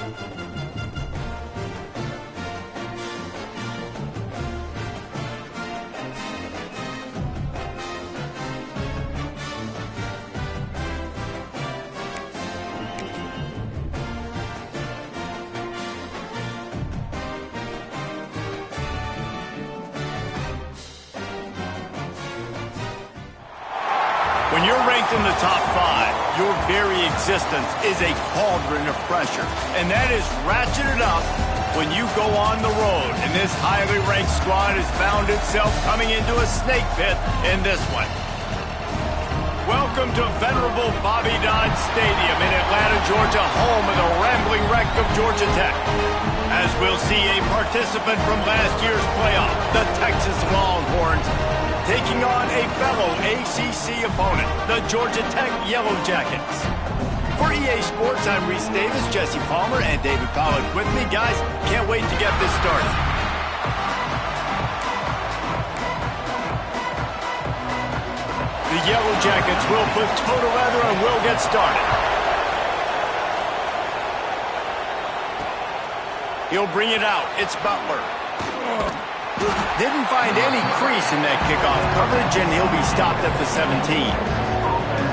When you're ranked in the top 5, your very existence is a cauldron of pressure. And that is ratcheted up when you go on the road. And this highly ranked squad has found itself coming into a snake pit in this one. Welcome to venerable Bobby Dodd Stadium in Atlanta, Georgia, home of the rambling wreck of Georgia Tech. As we'll see a participant from last year's playoff, the Texas Longhorns, taking on a fellow ACC opponent, the Georgia Tech Yellow Jackets. For EA Sports, I'm Reese Davis, Jesse Palmer, and David Pollack with me. Guys, can't wait to get this started. The Yellow Jackets will put toe to leather and will get started. He'll bring it out. It's Butler. Didn't find any crease in that kickoff coverage, and he'll be stopped at the 17.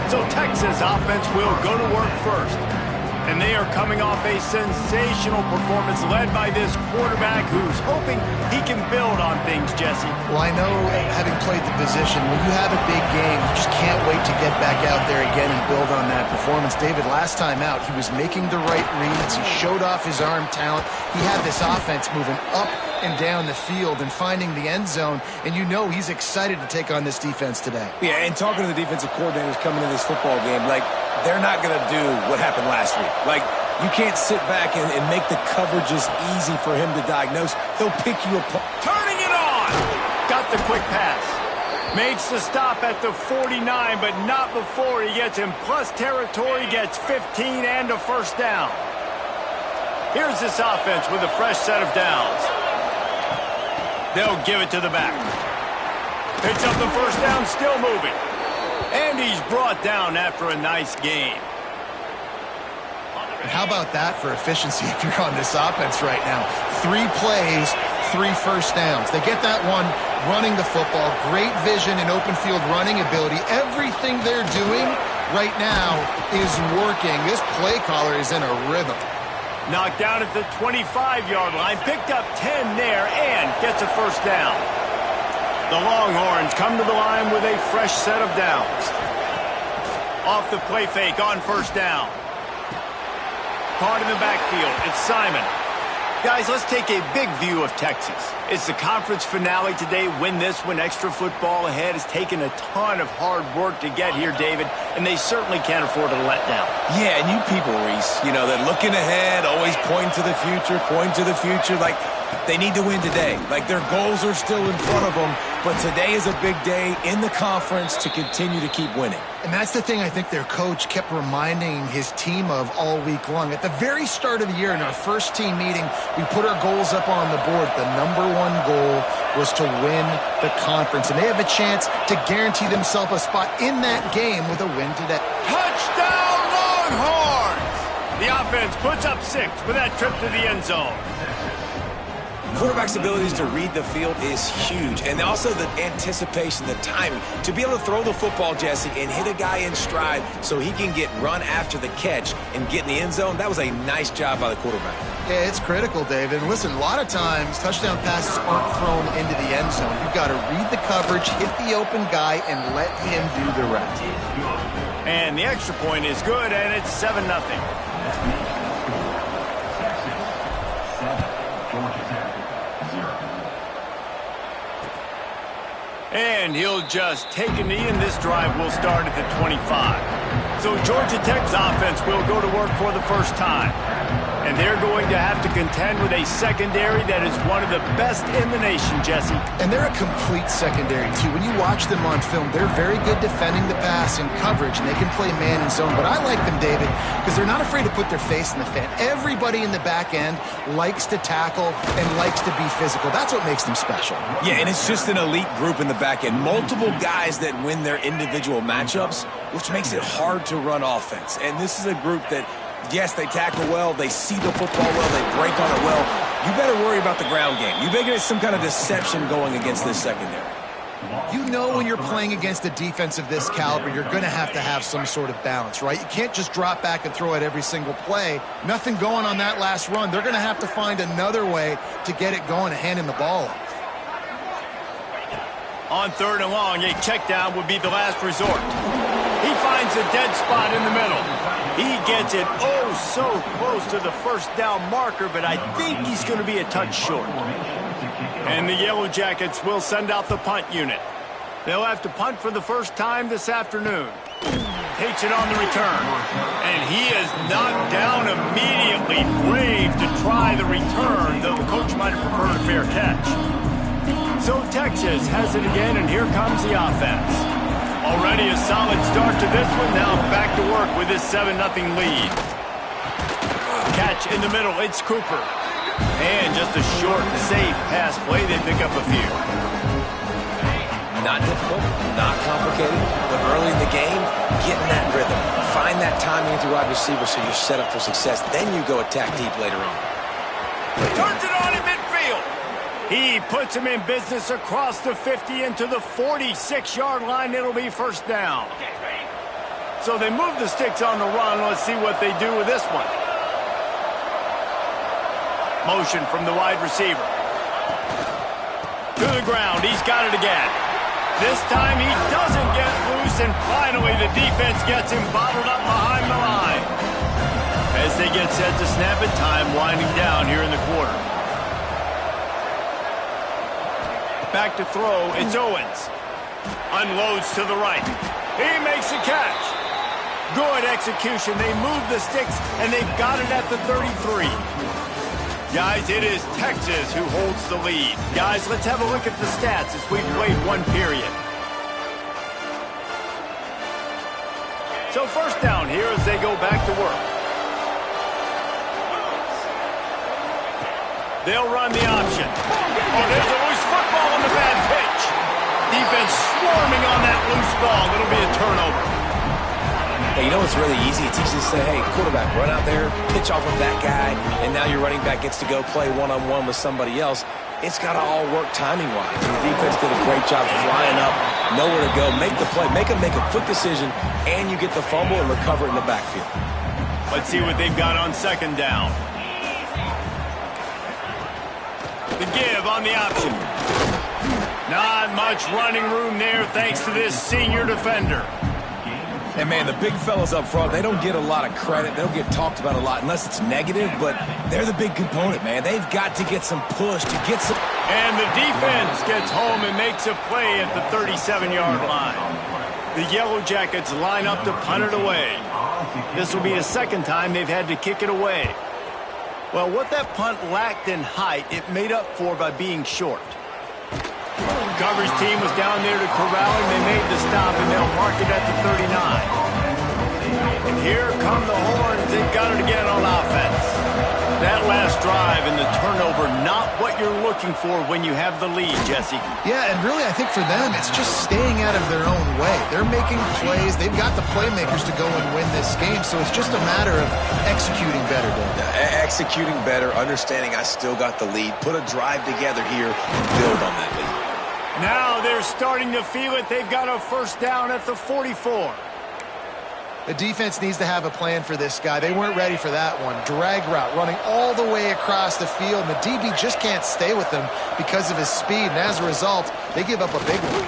So Texas offense will go to work first. And they are coming off a sensational performance led by this quarterback who's hoping he can build on things, Jesse. Well, I know, having played the position, when you have a big game, you just can't wait to get back out there again and build on that performance. David, last time out, he was making the right reads. He showed off his arm talent. He had this offense moving up and down the field and finding the end zone, and you know he's excited to take on this defense today. Yeah, and talking to the defensive coordinators coming into this football game, like, they're not going to do what happened last week. Like, you can't sit back and make the coverages easy for him to diagnose. He'll pick you apart. Turning it on! Got the quick pass. Makes the stop at the 49, but not before he gets in plus territory, gets 15 and a first down. Here's this offense with a fresh set of downs. They'll give it to the back. Picks up the first down, still moving. And he's brought down after a nice game. And how about that for efficiency if you're on this offense right now? 3 plays, 3 first downs. They get that one running the football. Great vision and open field running ability. Everything they're doing right now is working. This play caller is in a rhythm. Knocked down at the 25-yard line. Picked up 10 there and gets a first down. The Longhorns come to the line with a fresh set of downs. Off the play fake on first down. Caught in the backfield. It's Simon. Guys, let's take a big view of Texas. It's the conference finale today. Win this one. Extra football ahead. Has taken a ton of hard work to get here, David, and they certainly can't afford to let down. Yeah, and you people, Reese, you know, they're looking ahead, always pointing to the future, Like, they need to win today. Like, their goals are still in front of them, but today is a big day in the conference to continue to keep winning. And that's the thing I think their coach kept reminding his team of all week long. At the very start of the year in our first team meeting, we put our goals up on the board. The number one goal was to win the conference, and they have a chance to guarantee themselves a spot in that game with a win today. Touchdown, Longhorns! The offense puts up 6 with that trip to the end zone. Quarterback's abilities to read the field is huge, and also the anticipation, the timing. To be able to throw the football, Jesse, and hit a guy in stride so he can get run after the catch and get in the end zone, that was a nice job by the quarterback. Yeah, it's critical, David. Listen, a lot of times touchdown passes aren't thrown into the end zone. You've got to read the coverage, hit the open guy, and let him do the rest. And the extra point is good, and it's 7-0. And he'll just take a knee, and this drive will start at the 25. So Georgia Tech's offense will go to work for the first time. And they're going to have to contend with a secondary that is one of the best in the nation, Jesse. And they're a complete secondary, too. When you watch them on film, they're very good defending the pass and coverage, and they can play man and zone. But I like them, David, because they're not afraid to put their face in the fan. Everybody in the back end likes to tackle and likes to be physical. That's what makes them special. Yeah, and it's just an elite group in the back end. Multiple guys that win their individual matchups, which makes it hard to run offense. And this is a group that Yes, they tackle well. They see the football well. They break on it well. You better worry about the ground game. You better get some kind of deception going against this secondary. You know when you're playing against a defense of this caliber, you're going to have some sort of balance, right? You can't just drop back and throw it every single play. Nothing going on that last run. They're going to have to find another way to get it going and handing the ball off. On 3rd and long, a check down would be the last resort. He finds a dead spot in the middle. He gets it oh so close to the first down marker, but I think he's going to be a touch short. And the Yellow Jackets will send out the punt unit. They'll have to punt for the first time this afternoon. Takes it on the return. And he is knocked down immediately. Brave to try the return, though the coach might have preferred a fair catch. So Texas has it again, and here comes the offense. Already a solid start to this one. Now back to work with this 7-0 lead. Catch in the middle. It's Cooper. And just a short, safe pass play. They pick up a few. Not difficult, not complicated, but early in the game, get in that rhythm. Find that timing at the wide receiver so you're set up for success. Then you go attack deep later on. Turns it on in midfield. He puts him in business across the 50 into the 46-yard line. It'll be first down. So they move the sticks on the run. Let's see what they do with this one. Motion from the wide receiver. To the ground. He's got it again. This time he doesn't get loose, and finally the defense gets him bottled up behind the line. As they get set to snap it, time winding down here in the quarter. Back to throw, it's Owens. Unloads to the right. He makes a catch. Good execution. They move the sticks, and they've got it at the 33. Guys, it is Texas who holds the lead. Guys, let's have a look at the stats as we've played one period. So first down here as they go back to work. They'll run the option. Oh, there's a loose football on the bad pitch. Defense swarming on that loose ball. It'll be a turnover. Hey, you know what's really easy? It's easy to say, hey, quarterback, run out there, pitch off of that guy, and now your running back gets to go play one-on-one with somebody else. It's got to all work timing-wise. The defense did a great job flying up, nowhere to go, make the play, make them make a quick decision, and you get the fumble and recover it in the backfield. Let's see what they've got on second down. The give on the option. Not much running room there thanks to this senior defender. And, man, the big fellas up front, they don't get a lot of credit. They don't get talked about a lot unless it's negative, but they're the big component, man. They've got to get some push to get some... And the defense gets home and makes a play at the 37-yard line. The Yellow Jackets line up to punt it away. This will be the second time they've had to kick it away. Well, what that punt lacked in height, it made up for by being short. Coverage team was down there to corral him. They made the stop, and they'll mark it at the 39. And here come the horns. They've got it again on offense. That last drive and the turnover, not what you're looking for when you have the lead, Jesse. Yeah, and really I think for them, it's just staying out of their own way. They're making plays. They've got the playmakers to go and win this game, so it's just a matter of executing better. Executing better, understanding I still got the lead. Put a drive together here and build on that lead. Now they're starting to feel it. They've got a first down at the 44. The defense needs to have a plan for this guy. They weren't ready for that one. Drag route running all the way across the field, and the DB just can't stay with him because of his speed, and as a result, they give up a big one.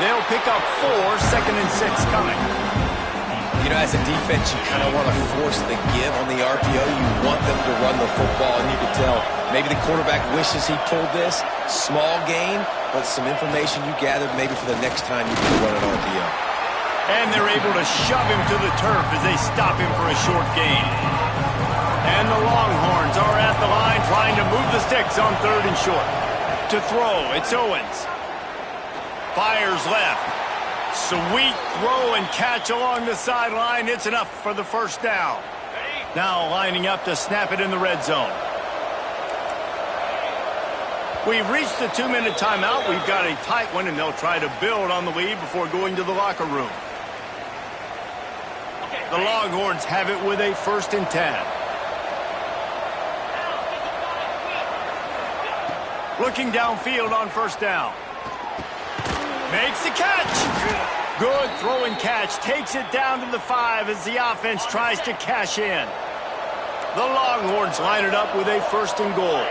They'll pick up 4, 2nd and 6 coming. You know, as a defense, you kind of want to force the give on the RPO. You want them to run the football, and you can tell maybe the quarterback wishes he pulled this. Small gain, but some information you gathered maybe for the next time you can run an RPO. And they're able to shove him to the turf as they stop him for a short gain. And the Longhorns are at the line trying to move the sticks on 3rd and short. To throw, it's Owens. Fires left. Sweet throw and catch along the sideline. It's enough for the first down. Now lining up to snap it in the red zone. We've reached the 2-minute timeout. We've got a tight one, and they'll try to build on the lead before going to the locker room. The Longhorns have it with a 1st and 10. Looking downfield on 1st down. Makes the catch. Good throwing catch. Takes it down to the 5 as the offense tries to cash in. The Longhorns line it up with a 1st and goal.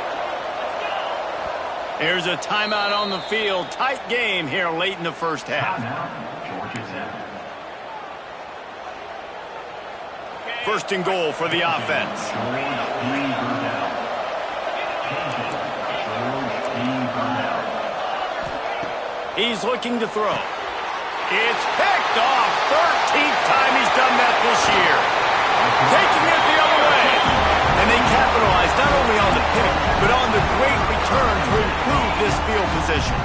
Here's a timeout on the field. Tight game here late in the 1st half. 1st and goal for the offense. He's looking to throw. It's picked off. 13th time he's done that this year. Taking it the other way. And they capitalize not only on the pick, but on the great return to improve this field position.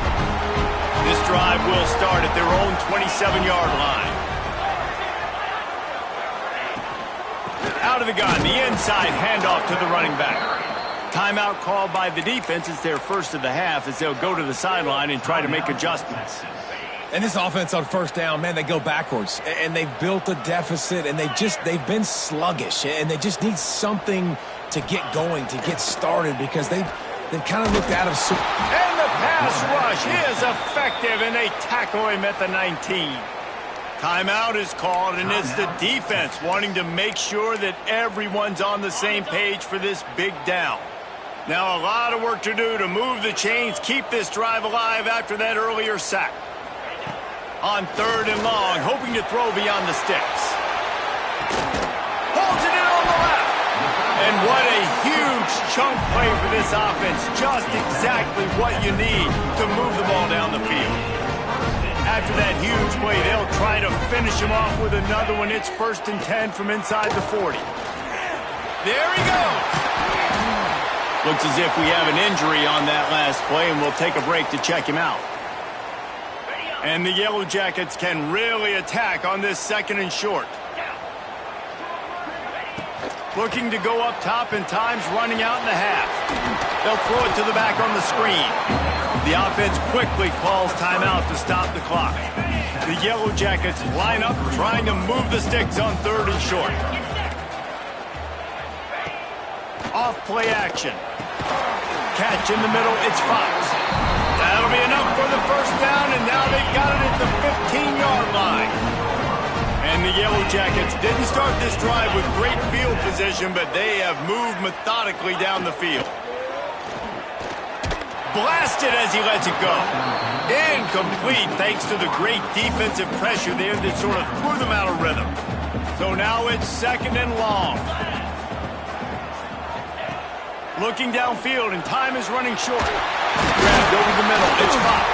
This drive will start at their own 27-yard line. Out of the gun, the inside handoff to the running back. Timeout called by the defense. It's their 1st of the half as they'll go to the sideline and try to make adjustments. And this offense on 1st down, man, they go backwards. And they've built a deficit, and they've been sluggish. And they just need something to get going, to get started, because they've kind of looked out of... And the pass rush is effective, and they tackle him at the 19. Timeout is called, and it's the defense wanting to make sure that everyone's on the same page for this big down. Now a lot of work to do to move the chains, keep this drive alive after that earlier sack. On 3rd and long, hoping to throw beyond the sticks. Holds it in on the left. And what a huge chunk play for this offense. Just exactly what you need to move the ball down the field. After that huge play, they'll try to finish him off with another one. It's 1st and 10 from inside the 40. There he goes. Looks as if we have an injury on that last play, and we'll take a break to check him out. And the Yellow Jackets can really attack on this 2nd and short. Looking to go up top, and time's running out in the half. They'll throw it to the back on the screen. The offense quickly calls timeout to stop the clock. The Yellow Jackets line up trying to move the sticks on 3rd and short. Off play action. Catch in the middle, it's Fox. That'll be enough for the 1st down, and now they've got it at the 15-yard line. And the Yellow Jackets didn't start this drive with great field position, but they have moved methodically down the field. Blasted as he lets it go. Incomplete thanks to the great defensive pressure there that sort of threw them out of rhythm. So now it's 2nd and long. Looking downfield, and time is running short. Grabbed over the middle, it's Fox.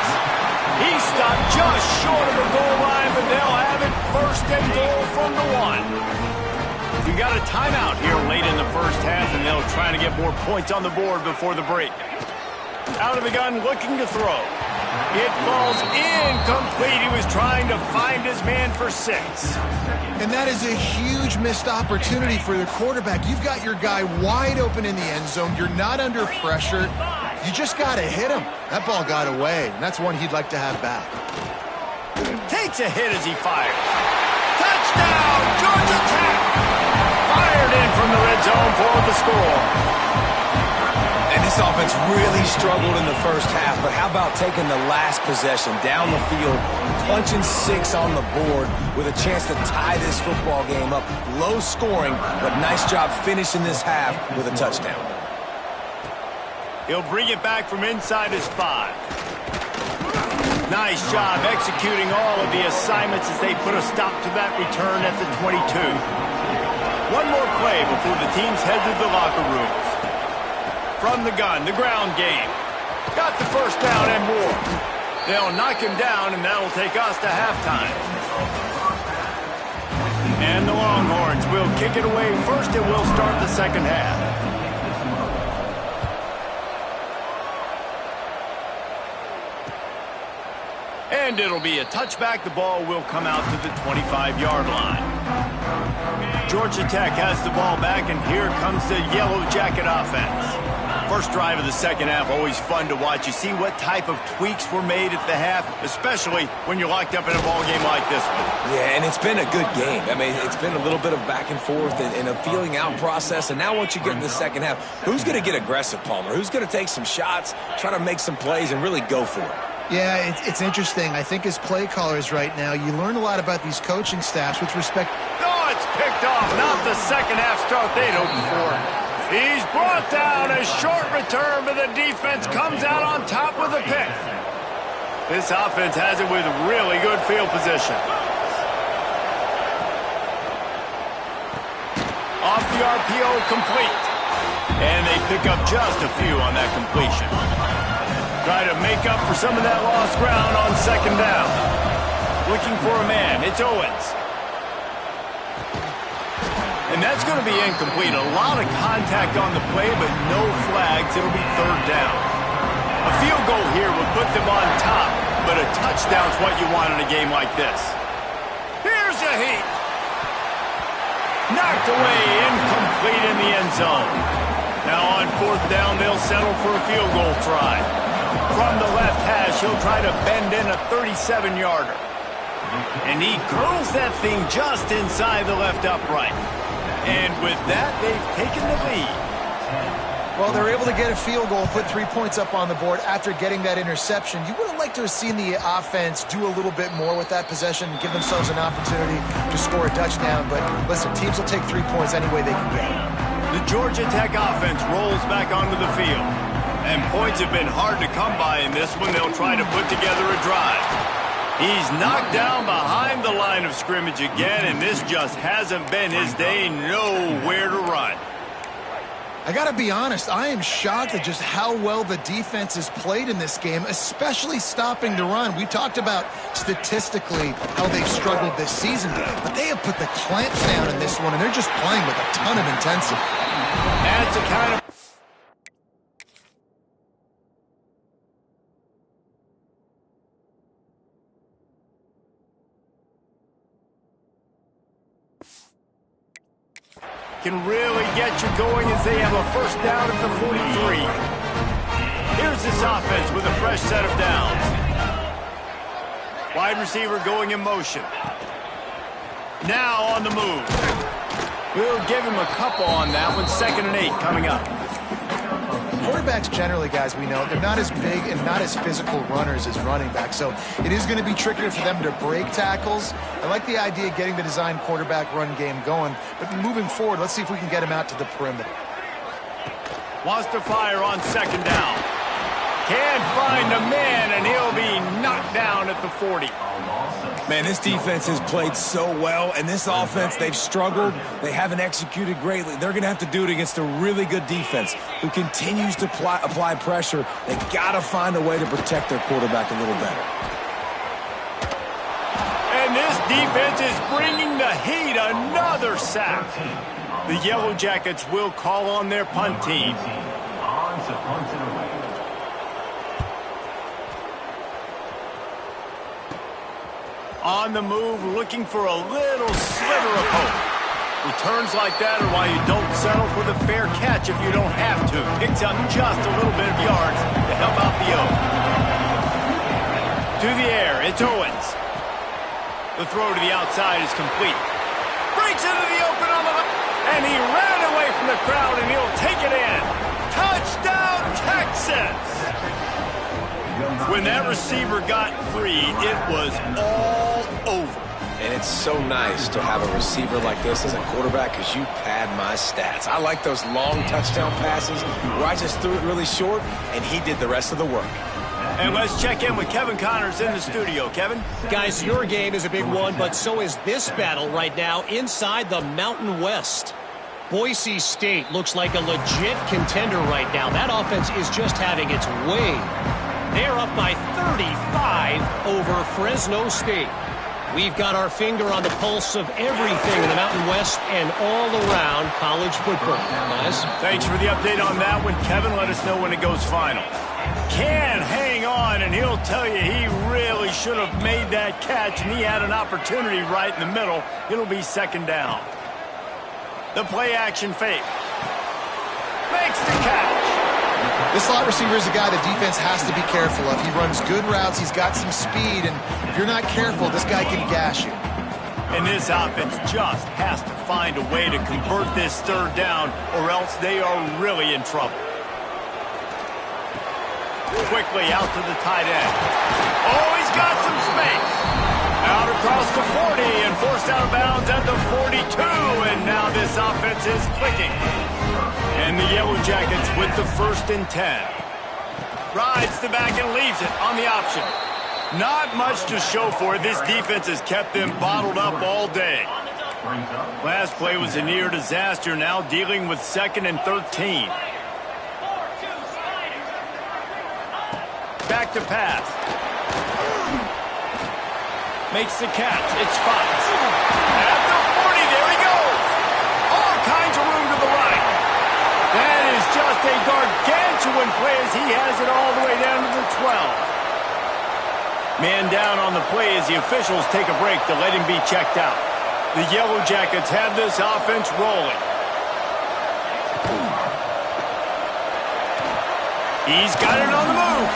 He stopped just short of the goal line, but they'll have it 1st and goal from the 1. We got a timeout here late in the 1st half, and they'll try to get more points on the board before the break. Out of the gun, looking to throw. It falls incomplete. He was trying to find his man for 6. And that is a huge missed opportunity for the quarterback. You've got your guy wide open in the end zone. You're not under pressure. You just got to hit him. That ball got away, and that's one he'd like to have back. Takes a hit as he fired. Touchdown, Georgia Tech! Fired in from the red zone for the score. And this offense really struggled in the 1st half, but how about taking the last possession down the field, punching 6 on the board with a chance to tie this football game up. Low scoring, but nice job finishing this half with a touchdown. He'll bring it back from inside his 5. Nice job executing all of the assignments as they put a stop to that return at the 22. One more play before the teams head to the locker rooms. From the gun, the ground game. Got the 1st down and more. They'll knock him down, and that'll take us to halftime. And the Longhorns will kick it away first, and we'll start the 2nd half. And it'll be a touchback. The ball will come out to the 25-yard line. Georgia Tech has the ball back, and here comes the Yellow Jacket offense. First drive of the second half, always fun to watch. You see what type of tweaks were made at the half, especially when you're locked up in a ball game like this one. Yeah, and it's been a good game. I mean, it's been a little bit of back and forth and a feeling out process. And now once you get in the second half, who's going to get aggressive, Palmer? Who's going to take some shots, try to make some plays, and really go for it? Yeah, it's interesting. I think as play callers right now, you learn a lot about these coaching staffs with respect. Oh, it's picked off. Not the second half start they'd hoped for. He's brought down. A short return, but the defense comes out on top with a pick. This offense has it with really good field position. Off the RPO, complete. And they pick up just a few on that completion. Try to make up for some of that lost ground on second down. Looking for a man. It's Owens. And that's going to be incomplete. A lot of contact on the play, but no flags. It'll be third down. A field goal here would put them on top, but a touchdown's what you want in a game like this. Here's a heat. Knocked away, incomplete in the end zone. Now on fourth down, they'll settle for a field goal try. From the left hash, he'll try to bend in a 37-yarder. And he curls that thing just inside the left upright. And with that, they've taken the lead. Well, they're able to get a field goal, put 3 points up on the board after getting that interception. You would have liked to have seen the offense do a little bit more with that possession and give themselves an opportunity to score a touchdown. But listen, teams will take 3 points any way they can get it. The Georgia Tech offense rolls back onto the field. And points have been hard to come by in this one. They'll try to put together a drive. He's knocked down behind the line of scrimmage again, and this just hasn't been his day. Nowhere to run. I got to be honest, I am shocked at just how well the defense has played in this game, especially stopping the run. We talked about statistically how they've struggled this season, but they have put the clamps down in this one, and they're just playing with a ton of intensity. That's a kind of... can really get you going as they have a first down at the 43. Here's this offense with a fresh set of downs. Wide receiver going in motion. Now on the move. We'll give him a couple on that one. 2nd and 8 coming up. Quarterbacks generally, guys, we know, they're not as big and not as physical runners as running backs, so it is going to be trickier for them to break tackles. I like the idea of getting the design quarterback run game going, but moving forward, let's see if we can get him out to the perimeter. Wants to fire on 2nd down. Can't find a man, and he'll be knocked down at the 40. Man, this defense has played so well, and this offense, they've struggled. They haven't executed greatly. They're going to have to do it against a really good defense who continues to apply pressure. They've got to find a way to protect their quarterback a little better. And this defense is bringing the heat. Another sack. The Yellow Jackets will call on their punt team. On the move, looking for a little sliver of hope. Returns like that are why you don't settle for the fair catch if you don't have to. Picks up just a little bit of yards to help out the O. To the air, it's Owens. The throw to the outside is complete. Breaks into the open on the left, and he ran away from the crowd, and he'll take it in. Touchdown, Texas! When that receiver got free, it was all over. And it's so nice to have a receiver like this as a quarterback because you pad my stats. I like those long touchdown passes where I just threw it really short, and he did the rest of the work. And let's check in with Kevin Connors in the studio. Kevin? Guys, your game is a big one, but so is this battle right now inside the Mountain West. Boise State looks like a legit contender right now. That offense is just having its way. They're up by 35 over Fresno State. We've got our finger on the pulse of everything in the Mountain West and all around college football. Guys? Thanks for the update on that one, Kevin. Let us know when it goes final. Can hang on, and he'll tell you he really should have made that catch, and he had an opportunity right in the middle. It'll be 2nd down. The play action fake. Makes the catch. This slot receiver is a guy the defense has to be careful of. He runs good routes. He's got some speed, and if you're not careful, this guy can gash you. And this offense just has to find a way to convert this third down, or else they are really in trouble. Quickly out to the tight end. Oh, he's got some space. Out across the 40 and forced out of bounds at the 42. And now this offense is clicking. And the Yellow Jackets with the 1st and 10. Rides the back and leaves it on the option. Not much to show for it. This defense has kept them bottled up all day. Last play was a near disaster. Now dealing with 2nd and 13. Back to pass. Makes the catch. It's Fox. At the 40, there he goes. All kinds of room to the right. That is just a gargantuan play as he has it all the way down to the 12. Man down on the play as the officials take a break to let him be checked out. The Yellow Jackets have this offense rolling. He's got it on the move.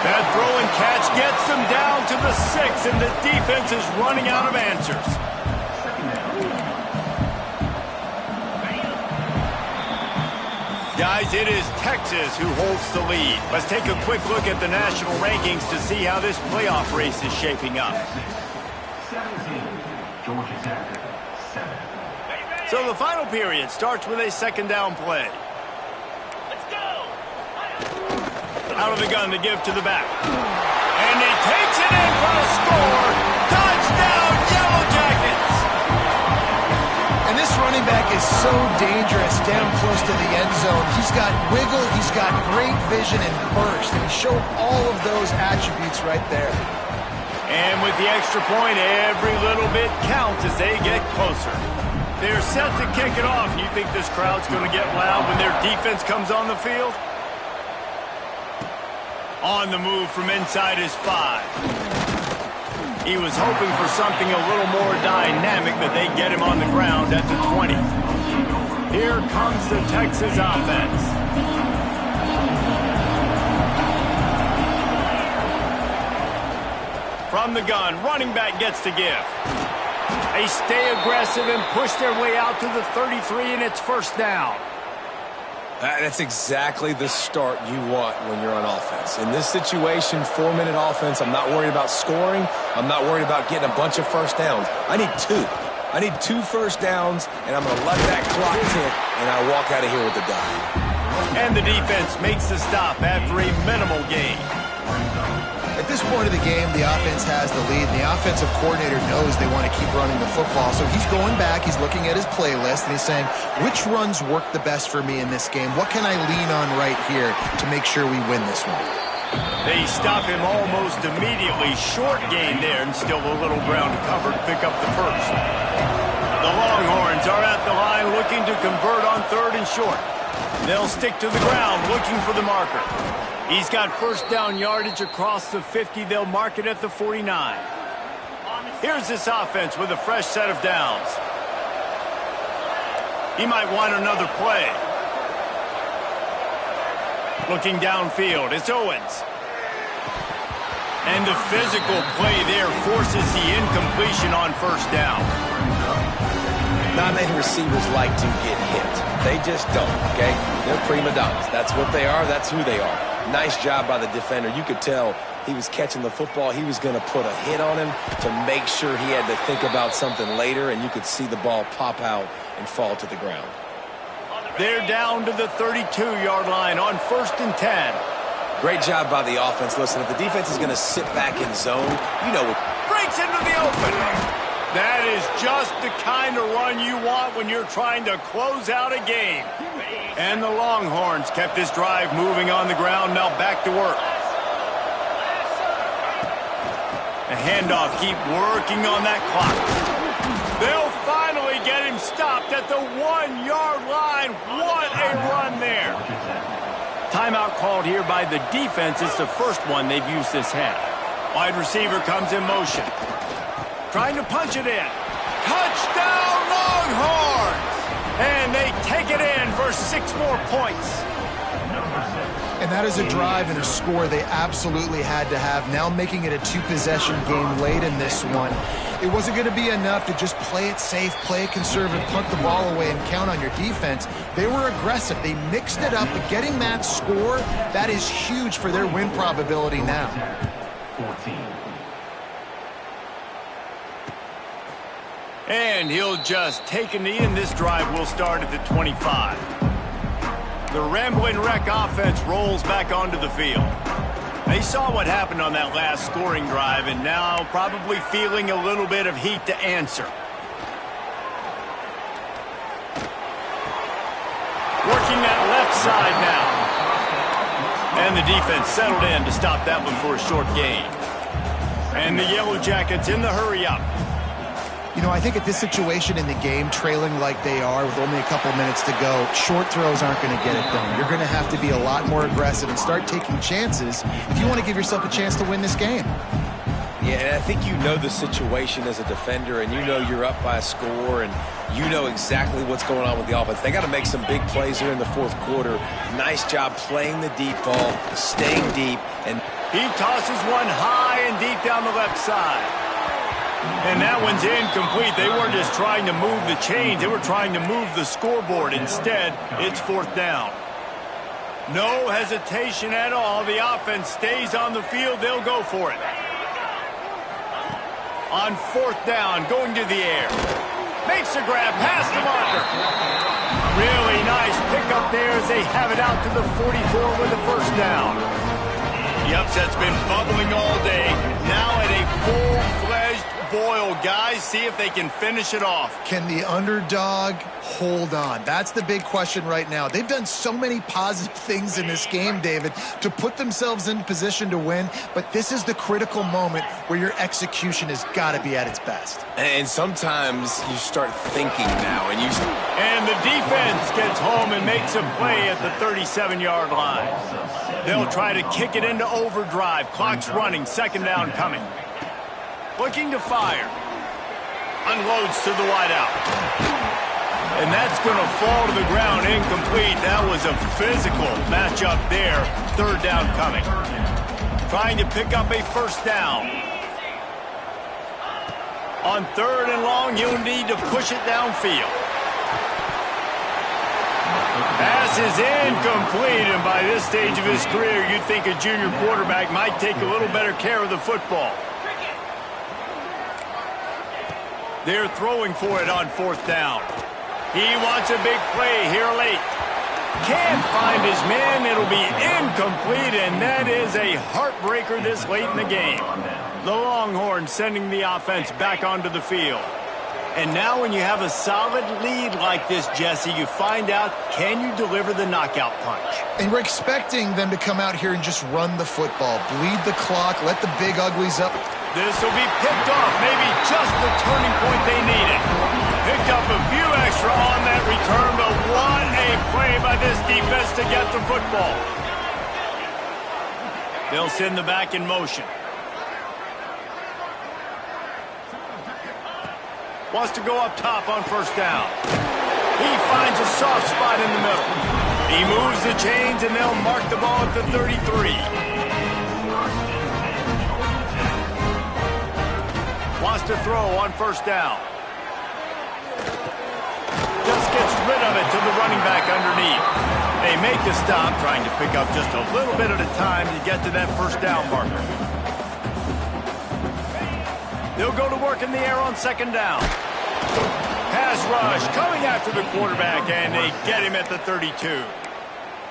That throw and catch gets them down to the 6, and the defense is running out of answers. Guys, it is Texas who holds the lead. Let's take a quick look at the national rankings to see how this playoff race is shaping up. So the final period starts with a 2nd down play. Out of the gun to give to the back. And he takes it in for a score. Touchdown, Yellow Jackets! And this running back is so dangerous down close to the end zone. He's got wiggle, he's got great vision and burst, and he showed all of those attributes right there. And with the extra point, every little bit counts as they get closer. They're set to kick it off, and you think this crowd's going to get loud when their defense comes on the field? On the move from inside his 5. He was hoping for something a little more dynamic, but they get him on the ground at the 20. Here comes the Texas offense. From the gun, running back gets to give. They stay aggressive and push their way out to the 33, and it's 1st down. That's exactly the start you want when you're on offense. In this situation, 4-minute offense, I'm not worried about scoring. I'm not worried about getting a bunch of 1st downs. I need 2. I need 2 1st downs, and I'm going to let that clock tick, and I walk out of here with the dime. And the defense makes the stop after a minimal gain. At this point of the game, the offense has the lead, and the offensive coordinator knows they want to keep running the football. So he's going back, he's looking at his playlist, and he's saying, which runs work the best for me in this game? What can I lean on right here to make sure we win this one? They stop him almost immediately. Short gain there, and still a little ground to cover to pick up the 1st. The Longhorns are at the line looking to convert on 3rd and short. They'll stick to the ground looking for the marker. He's got 1st down yardage across the 50. They'll mark it at the 49. Here's this offense with a fresh set of downs. He might want another play. Looking downfield, it's Owens. And the physical play there forces the incompletion on 1st down. Not many receivers like to get hit. They just don't, okay? They're prima donnas. That's what they are. That's who they are. Nice job by the defender. You could tell he was catching the football. He was going to put a hit on him to make sure he had to think about something later, and you could see the ball pop out and fall to the ground. They're down to the 32-yard line on 1st and 10. Great job by the offense. Listen, if the defense is going to sit back in zone, you know what. Breaks into the open. That is just the kind of run you want when you're trying to close out a game. And the Longhorns kept this drive moving on the ground. Now back to work. The handoff, keep working on that clock. They'll finally get him stopped at the 1-yard line. What a run there. Timeout called here by the defense. It's the first one they've used this half. Wide receiver comes in motion. Trying to punch it in. Touchdown, Longhorns! And they take it in for 6 more points. And that is a drive and a score they absolutely had to have. Now making it a two-possession game late in this one. It wasn't going to be enough to just play it safe, play it conservative, punt the ball away, and count on your defense. They were aggressive. They mixed it up. But getting that score, that is huge for their win probability now. 14. And he'll just take a knee, and this drive will start at the 25. The Ramblin' Wreck offense rolls back onto the field. They saw what happened on that last scoring drive, and now probably feeling a little bit of heat to answer. Working that left side now. And the defense settled in to stop that one for a short gain. And the Yellow Jackets in the hurry-up. You know, I think at this situation in the game, trailing like they are with only a couple minutes to go, short throws aren't going to get it done. You're going to have to be a lot more aggressive and start taking chances if you want to give yourself a chance to win this game. Yeah, and I think you know the situation as a defender, and you know you're up by a score, and you know exactly what's going on with the offense. They got to make some big plays here in the fourth quarter. Nice job playing the deep ball, staying deep. And he tosses one high and deep down the left side. And that one's incomplete. They weren't just trying to move the chains. They were trying to move the scoreboard. Instead, it's fourth down. No hesitation at all. The offense stays on the field. They'll go for it. On fourth down, going to the air. Makes a grab past the marker. Really nice pickup there as they have it out to the 44 with the first down. The upset's been bubbling all day. Now at a full-fledged boil. Guys, see if they can finish it off. Can the underdog hold on? That's the big question right now. They've done so many positive things in this game, David, to put themselves in position to win, but this is the critical moment where your execution has got to be at its best. And sometimes you start thinking now, and the defense gets home and makes a play at the 37-yard line. They'll try to kick it into overdrive. Clock's running, second down coming. Looking to fire. Unloads to the wideout. And that's going to fall to the ground incomplete. That was a physical matchup there. Third down coming. Trying to pick up a first down. On third and long, you'll need to push it downfield. Pass is incomplete, and by this stage of his career, you'd think a junior quarterback might take a little better care of the football. They're throwing for it on fourth down. He wants a big play here late. Can't find his man. It'll be incomplete, and that is a heartbreaker this late in the game. The Longhorns sending the offense back onto the field. And now when you have a solid lead like this, Jesse, you find out, can you deliver the knockout punch? And we're expecting them to come out here and just run the football, bleed the clock, let the big uglies up. This will be picked off, maybe just the turning point they needed. Picked up a few extra on that return, but what a play by this defense to get the football. They'll send the back in motion. Wants to go up top on first down. He finds a soft spot in the middle. He moves the chains, and they'll mark the ball at the 33. Wants to throw on first down. Just gets rid of it to the running back underneath. They make the stop, trying to pick up just a little bit at a time to get to that first down marker. They'll go to work in the air on second down. Pass rush coming after the quarterback, and they get him at the 32.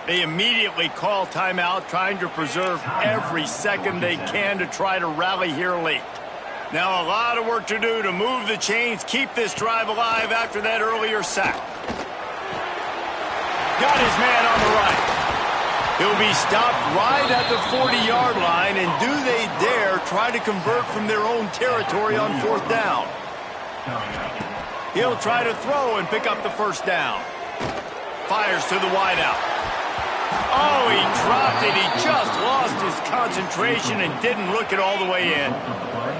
They immediately call timeout, trying to preserve every second they can to try to rally here late. Now a lot of work to do to move the chains, keep this drive alive after that earlier sack. Got his man on the right. He'll be stopped right at the 40-yard line, and do they dare try to convert from their own territory on fourth down? He'll try to throw and pick up the first down. Fires to the wideout. Oh, he dropped it. He just lost his concentration and didn't look it all the way in.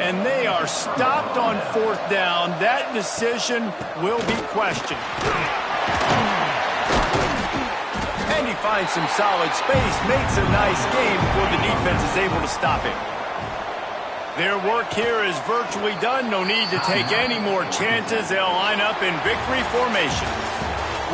And they are stopped on fourth down. That decision will be questioned. And he finds some solid space, makes a nice game before the defense is able to stop him. Their work here is virtually done. No need to take any more chances. They'll line up in victory formation.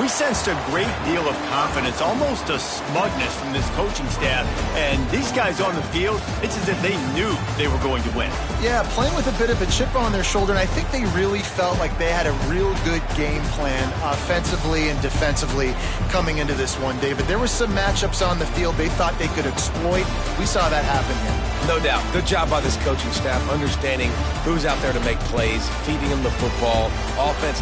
We sensed a great deal of confidence, almost a smugness from this coaching staff. And these guys on the field, it's as if they knew they were going to win. Yeah, playing with a bit of a chip on their shoulder, and I think they really felt like they had a real good game plan offensively and defensively coming into this one, David. There were some matchups on the field they thought they could exploit. We saw that happen here. No doubt. Good job by this coaching staff, understanding who's out there to make plays, feeding them the football, offense.